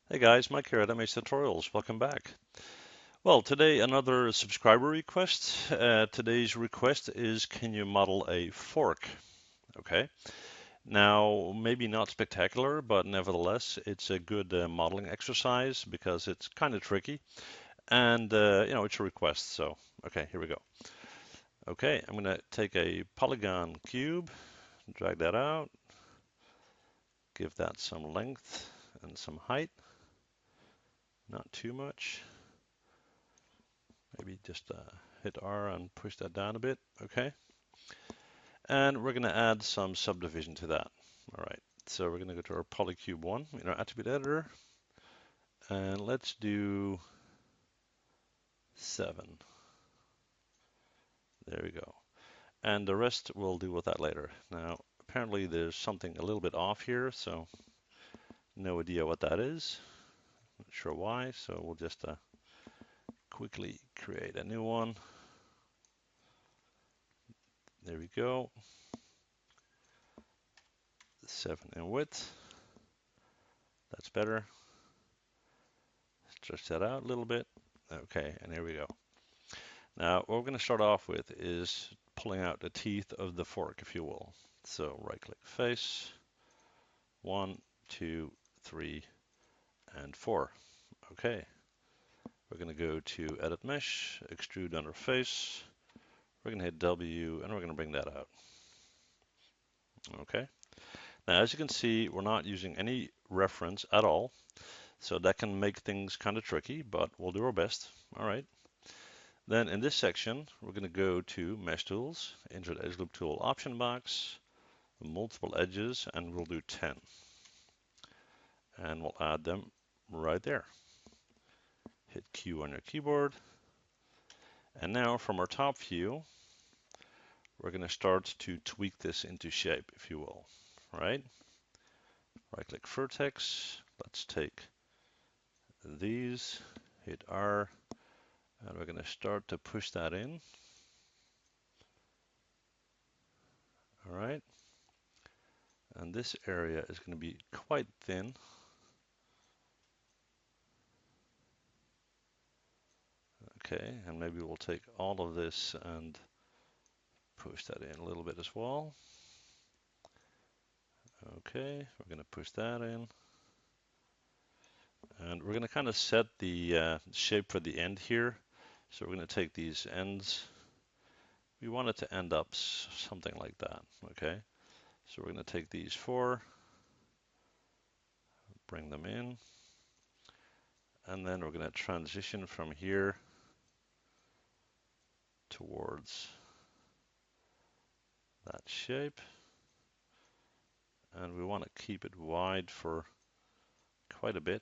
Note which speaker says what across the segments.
Speaker 1: Hey guys, Mike here at MH Tutorials. Welcome back. Well, today another subscriber request. Today's request is can you model a fork? Okay. Now, maybe not spectacular, but nevertheless, it's a good modeling exercise because it's kind of tricky and it's a request. So, okay, here we go. Okay, I'm going to take a polygon cube, drag that out, give that some length and some height, not too much. Maybe just hit R and push that down a bit. Okay. And we're going to add some subdivision to that. All right. So we're going to go to our Polycube 1 in our attribute editor. And let's do 7. There we go. And the rest we'll deal with that later. Now, apparently there's something a little bit off here, so no idea what that is. Not sure why, so we'll just quickly create a new one. There we go. 7 in width. That's better. Stretch that out a little bit. Okay, and here we go. Now, what we're going to start off with is pulling out the teeth of the fork, if you will. So right-click face, 1, 2, 3, and 4. Okay, we're going to go to Edit Mesh, Extrude Under Face. We're going to hit W, and we're going to bring that out. Okay. Now, as you can see, we're not using any reference at all, so that can make things kind of tricky, but we'll do our best. All right. Then in this section, we're going to go to Mesh Tools, Insert Edge Loop Tool option box, multiple edges, and we'll do 10. And we'll add them right there. Hit Q on your keyboard. And now from our top view, we're going to start to tweak this into shape, if you will. All right? Right-click vertex. Let's take these, hit R, and we're going to start to push that in. All right? And this area is going to be quite thin. Okay, and maybe we'll take all of this and push that in a little bit as well. Okay, we're going to push that in. And we're going to kind of set the shape for the end here. So we're going to take these ends. We want it to end up something like that. Okay, so we're going to take these 4, bring them in. And then we're going to transition from here towards that shape. And we want to keep it wide for quite a bit.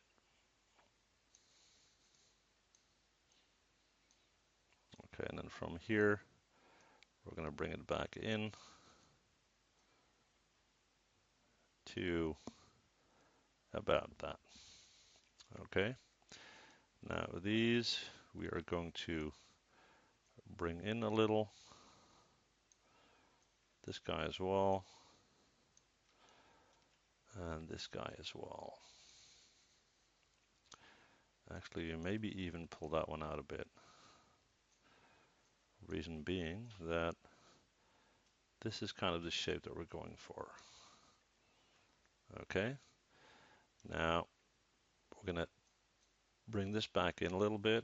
Speaker 1: Okay, and then from here, we're going to bring it back in to about that. Okay, now these we are going to bring in a little. This guy as well. And this guy as well. Actually, maybe even pull that one out a bit. Reason being that this is kind of the shape that we're going for. Okay, now we're going to bring this back in a little bit,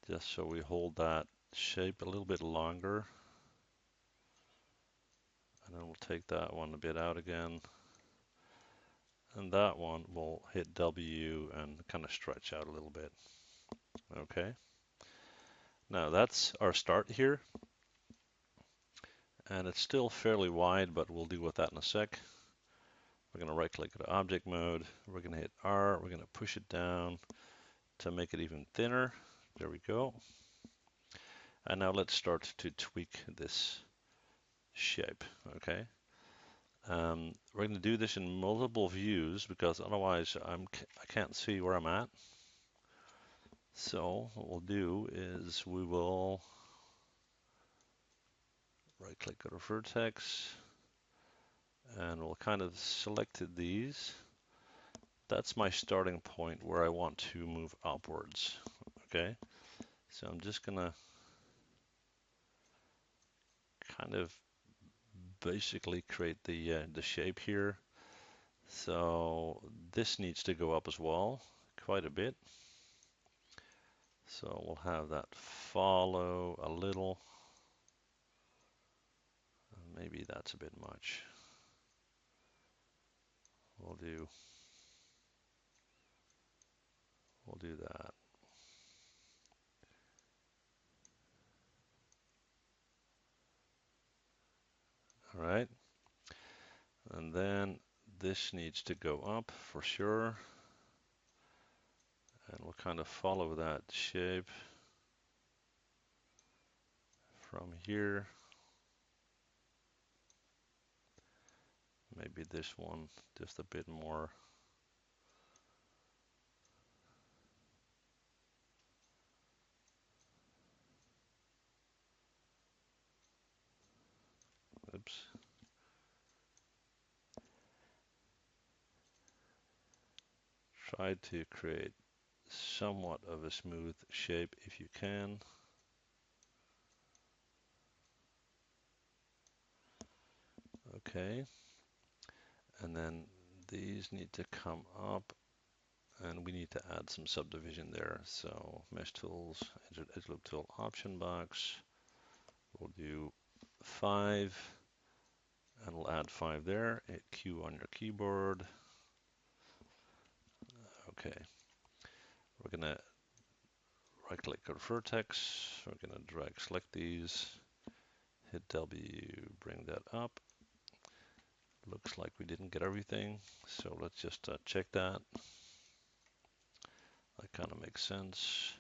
Speaker 1: just so we hold that shape a little bit longer. And then we'll take that one a bit out again. And that one will hit W and kind of stretch out a little bit. Okay, now that's our start here. And it's still fairly wide, but we'll deal with that in a sec. We're going to right click at object mode. We're going to hit R. We're going to push it down to make it even thinner. There we go. And now let's start to tweak this shape. Okay. We're going to do this in multiple views because otherwise I can't see where I'm at. So what we'll do is we will right click at our vertex, and we'll kind of select these. That's my starting point where I want to move upwards. Okay, so I'm just gonna kind of basically create the shape here. So this needs to go up as well, quite a bit. So we'll have that follow a little. Maybe that's a bit much. We'll do that. All right. And then this needs to go up for sure. And we'll kind of follow that shape from here. Maybe this one just a bit more. Oops. Try to create somewhat of a smooth shape if you can. Okay. And then these need to come up, and we need to add some subdivision there. So Mesh Tools, Edge Loop Tool option box. We'll do 5, and we'll add 5 there. Hit Q on your keyboard. Okay. We're gonna right click our vertex. We're gonna drag select these. Hit W, bring that up. Looks like we didn't get everything, so let's just check that. That kind of makes sense.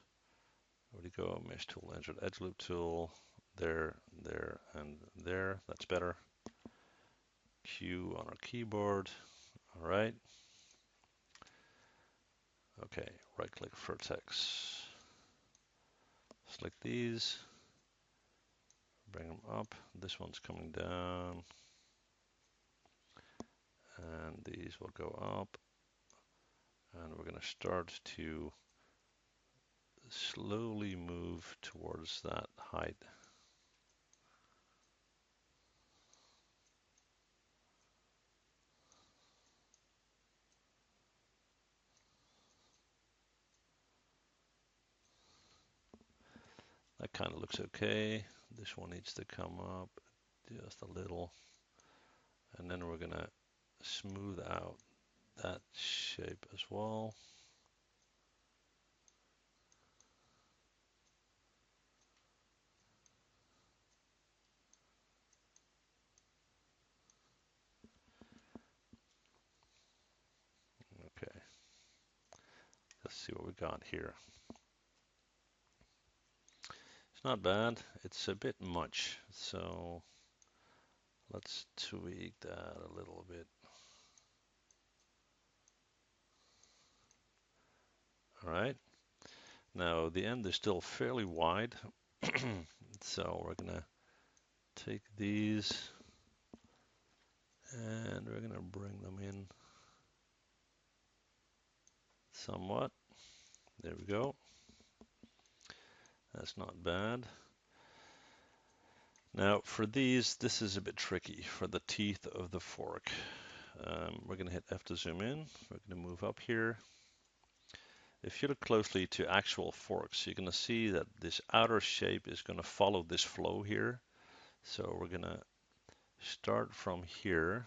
Speaker 1: Where'd you go? Mesh tool, enter edge loop tool. There, there, and there. That's better. Q on our keyboard. All right. Okay, right click vertex. Select these. Bring them up. This one's coming down. And these will go up. And we're going to start to slowly move towards that height. That kind of looks okay. This one needs to come up just a little. And then we're going to smooth out that shape as well. Okay. Let's see what we got here. It's not bad. It's a bit much. So let's tweak that a little bit. All right. Now the end is still fairly wide. So we're going to take these and we're going to bring them in somewhat. There we go. That's not bad. Now for these, this is a bit tricky for the teeth of the fork. We're going to hit F to zoom in. We're going to move up here. If you look closely to actual forks, you're going to see that this outer shape is going to follow this flow here. So we're going to start from here,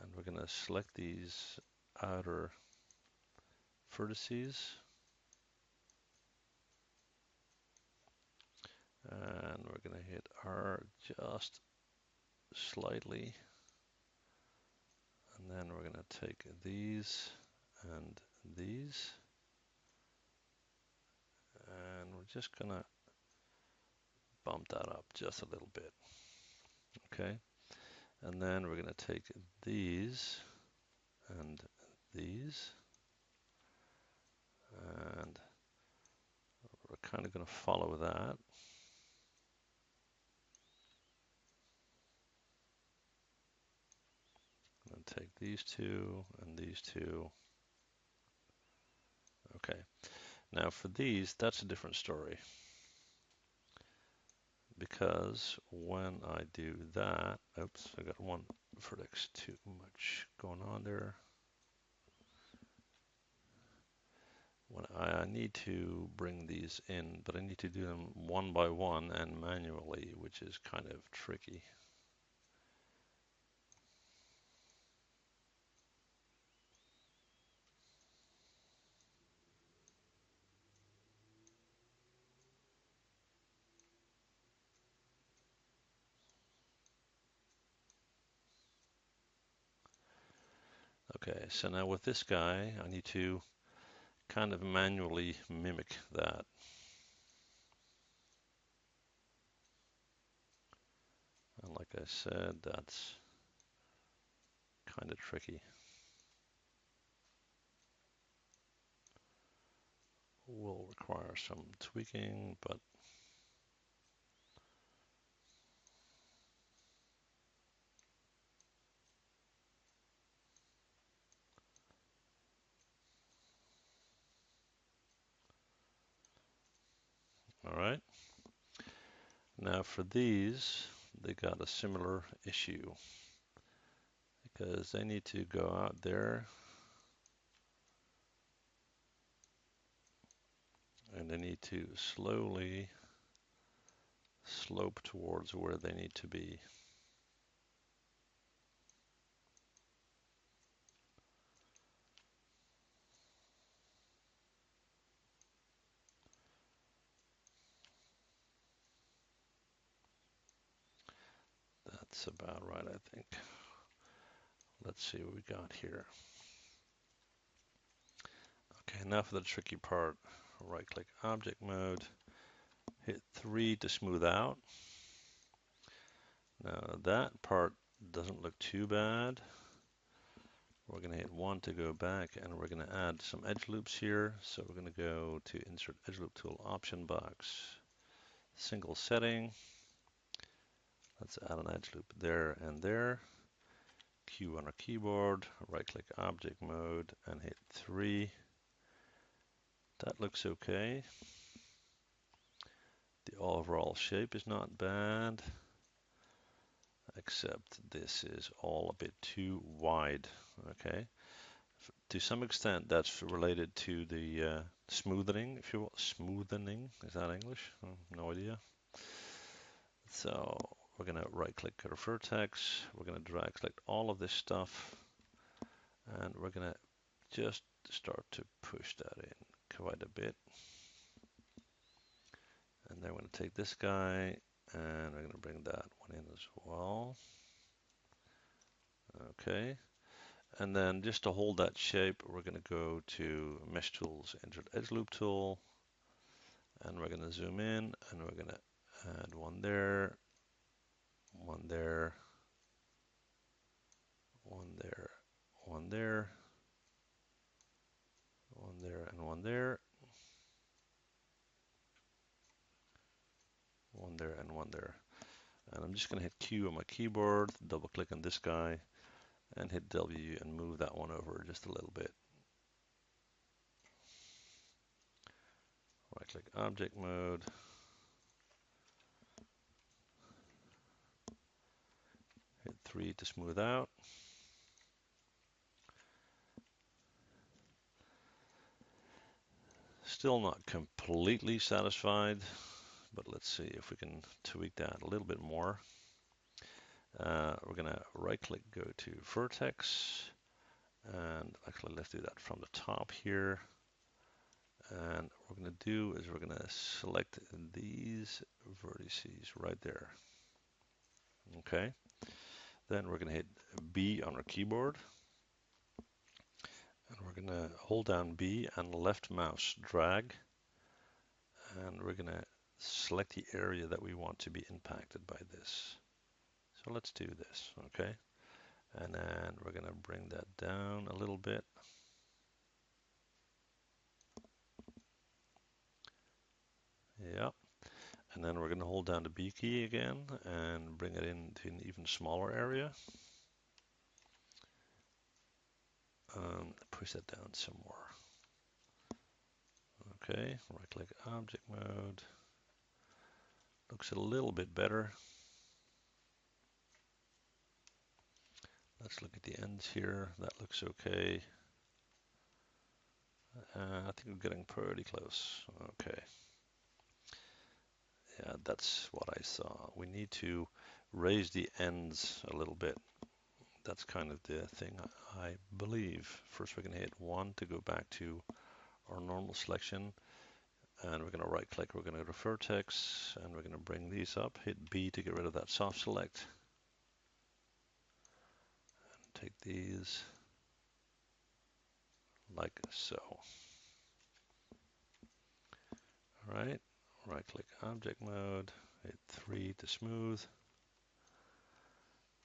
Speaker 1: and we're going to select these outer vertices. And we're going to hit R just slightly. And then we're going to take these and these. And we're just going to bump that up just a little bit. Okay. And then we're going to take these and these. And we're kind of going to follow that. to take these two and these two. Okay, now for these, that's a different story. Because when I do that, oops, I got one vertex too much going on there. When I need to bring these in, but I need to do them one by one and manually, which is kind of tricky. Okay, so now with this guy, I need to kind of manually mimic that. And like I said, that's kind of tricky. Will require some tweaking, but all right. Now for these, they got a similar issue because they need to go out there and they need to slowly slope towards where they need to be. That's about right, I think. Let's see what we got here. Okay, now for the tricky part. Right click object mode, hit 3 to smooth out. Now that part doesn't look too bad. We're going to hit 1 to go back, and we're going to add some edge loops here. So we're going to go to Insert Edge Loop Tool option box, single setting. Let's add an edge loop there and there. Q on our keyboard, right click object mode, and hit 3. That looks okay. The overall shape is not bad, except this is all a bit too wide. Okay. To some extent, that's related to the smoothing, if you will. Smoothing, is that English? No idea. So we're going to right click our vertex. We're going to drag select all of this stuff. And we're going to just start to push that in quite a bit. And then we're going to take this guy and we're going to bring that one in as well. Okay. And then just to hold that shape, we're going to go to Mesh Tools, Insert Edge Loop Tool, and we're going to zoom in, and we're going to add one there, one there, one there, one there, one there, and one there, one there, and one there. And I'm just going to hit Q on my keyboard, double click on this guy, and hit W and move that one over just a little bit. Right click object mode. Hit 3 to smooth out. Still not completely satisfied, but let's see if we can tweak that a little bit more. We're going to right click, go to vertex, and actually let's do that from the top here. And what we're going to do is we're going to select these vertices right there. Okay. Then we're going to hit B on our keyboard. And we're going to hold down B and left mouse drag. And we're going to select the area that we want to be impacted by this. So let's do this, okay? And then we're going to bring that down a little bit. Yep. And then we're going to hold down the B key again and bring it into an even smaller area. Push that down some more. Okay, right click object mode. Looks a little bit better. Let's look at the ends here. That looks okay. I think we're getting pretty close. Okay. Yeah, that's what I saw. We need to raise the ends a little bit. That's kind of the thing I believe. First, we're going to hit 1 to go back to our normal selection. And we're going to right click, we're going to go to vertex, and we're going to bring these up. Hit B to get rid of that soft select. And take these like so. All right, right click object mode, hit 3 to smooth.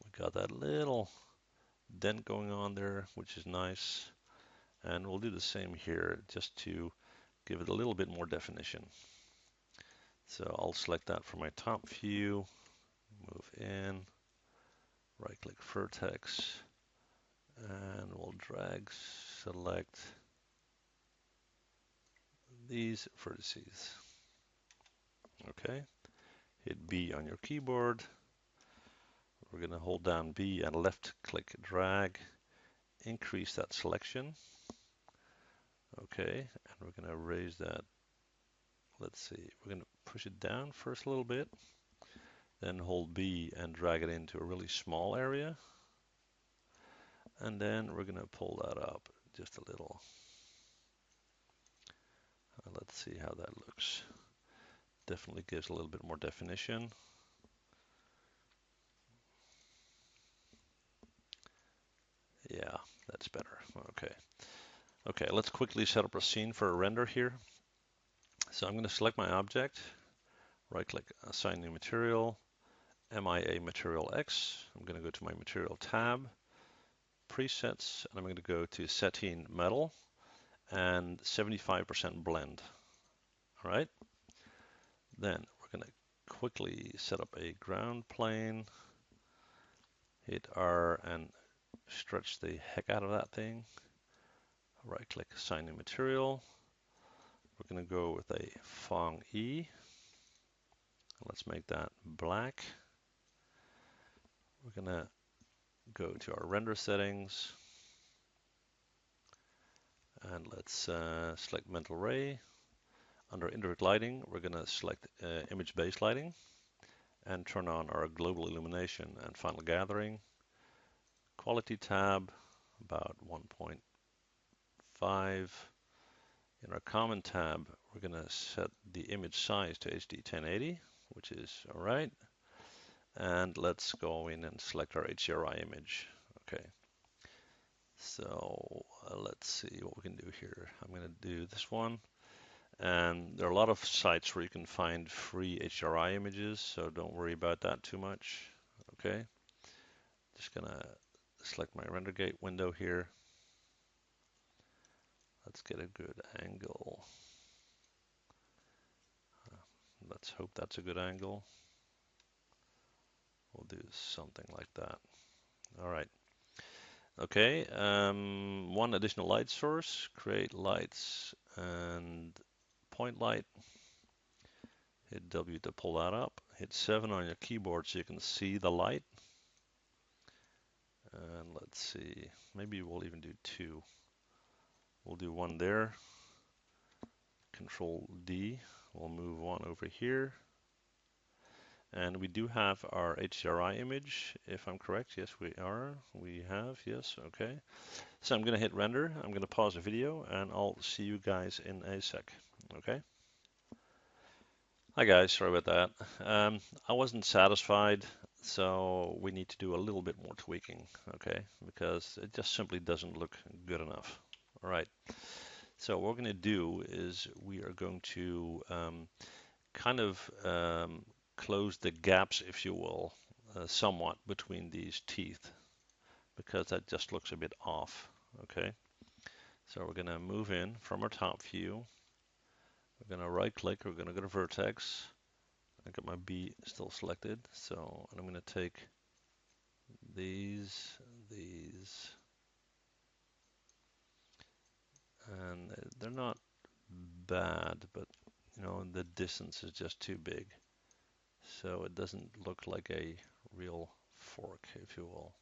Speaker 1: We got that little dent going on there, which is nice. And we'll do the same here just to give it a little bit more definition. So I'll select that for my top view, move in, right click vertex, and we'll drag select these vertices. Okay, hit B on your keyboard. We're going to hold down B and left click drag, increase that selection. Okay, and we're going to raise that. Let's see, we're going to push it down first a little bit, then hold B and drag it into a really small area. And then we're going to pull that up just a little. Let's see how that looks. Definitely gives a little bit more definition. Yeah, that's better. Okay. Okay, let's quickly set up a scene for a render here. So I'm going to select my object, right click, assign new material, MIA material X. I'm going to go to my material tab, presets, and I'm going to go to setting metal and 75% blend. All right. Then we're going to quickly set up a ground plane, hit R and stretch the heck out of that thing. Right click, assign new material. We're going to go with a Phong E. Let's make that black. We're going to go to our render settings and let's select mental ray. Under indirect lighting, we're going to select image based lighting and turn on our global illumination and final gathering. Quality tab, about 1.5. In our common tab, we're going to set the image size to HD 1080, which is all right. And let's go in and select our HDRI image. Okay. So let's see what we can do here. I'm going to do this one. And there are a lot of sites where you can find free HDRI images, so don't worry about that too much. Okay. Just going to select my render gate window here. Let's get a good angle. Let's hope that's a good angle. We'll do something like that. All right. Okay, one additional light source, create lights and point light. Hit W to pull that up. Hit 7 on your keyboard so you can see the light. And let's see, maybe we'll even do 2. We'll do 1 there. Control D. We'll move 1 over here. And we do have our HDRI image, if I'm correct. Yes, we are. We have, yes, okay. So I'm going to hit render. I'm going to pause the video, and I'll see you guys in a sec, okay? Hi guys, sorry about that. I wasn't satisfied, so we need to do a little bit more tweaking, okay? Because it just simply doesn't look good enough. All right, so what we're going to do is we are going to kind of close the gaps, if you will, somewhat between these teeth, because that just looks a bit off, okay? So we're going to move in from our top view. We're going to right click, we're going to go to vertex. I got my B still selected, so I'm going to take these, and they're not bad, but you know, the distance is just too big. So it doesn't look like a real fork, if you will.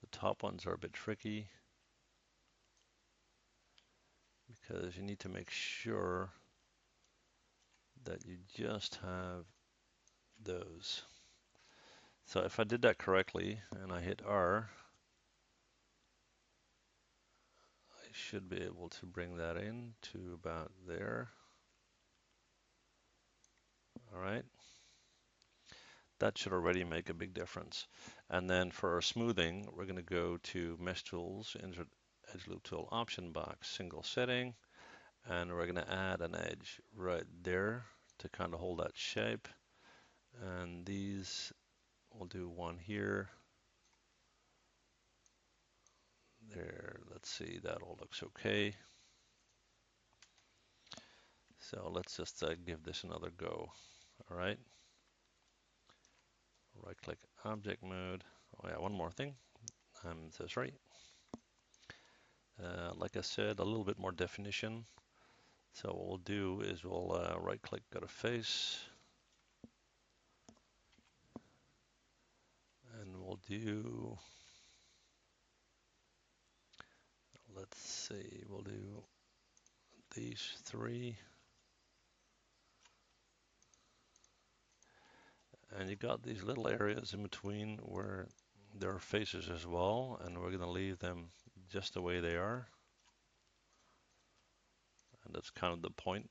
Speaker 1: The top ones are a bit tricky because you need to make sure that you just have those. So if I did that correctly and I hit R, I should be able to bring that in to about there. All right. That should already make a big difference. And then for our smoothing, we're going to go to Mesh Tools, Insert Edge Loop Tool option box, single setting, and we're going to add an edge right there to kind of hold that shape. And these, we'll do one here. There, let's see, that all looks okay. So let's just give this another go. All right. Right click object mode. Oh yeah, one more thing. I'm so sorry. Like I said, a little bit more definition. So what we'll do is we'll right click, go to face, and we'll do, let's see, we'll do these three. And you got these little areas in between where there are faces as well, and we're going to leave them just the way they are. And that's kind of the point.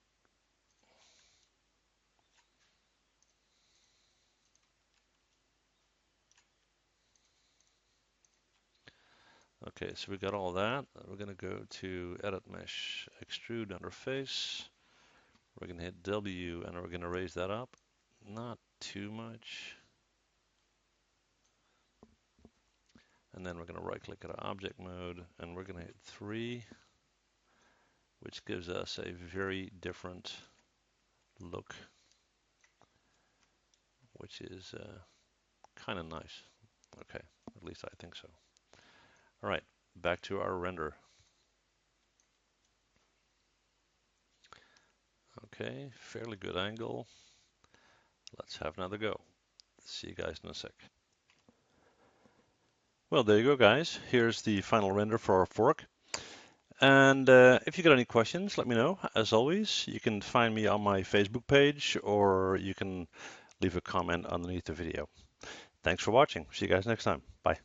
Speaker 1: Okay, so we got all that. We're going to go to Edit Mesh, Extrude Under Face. We're going to hit W, and we're going to raise that up. Not too much. And then we're going to right click at object mode, and we're going to hit 3, which gives us a very different look, which is kind of nice. Okay, at least I think so. All right, back to our render. Okay, fairly good angle. Let's have another go. See you guys in a sec. Well, there you go, guys. Here's the final render for our fork. And if you got any questions, let me know. As always, you can find me on my Facebook page, or you can leave a comment underneath the video. Thanks for watching. See you guys next time. Bye.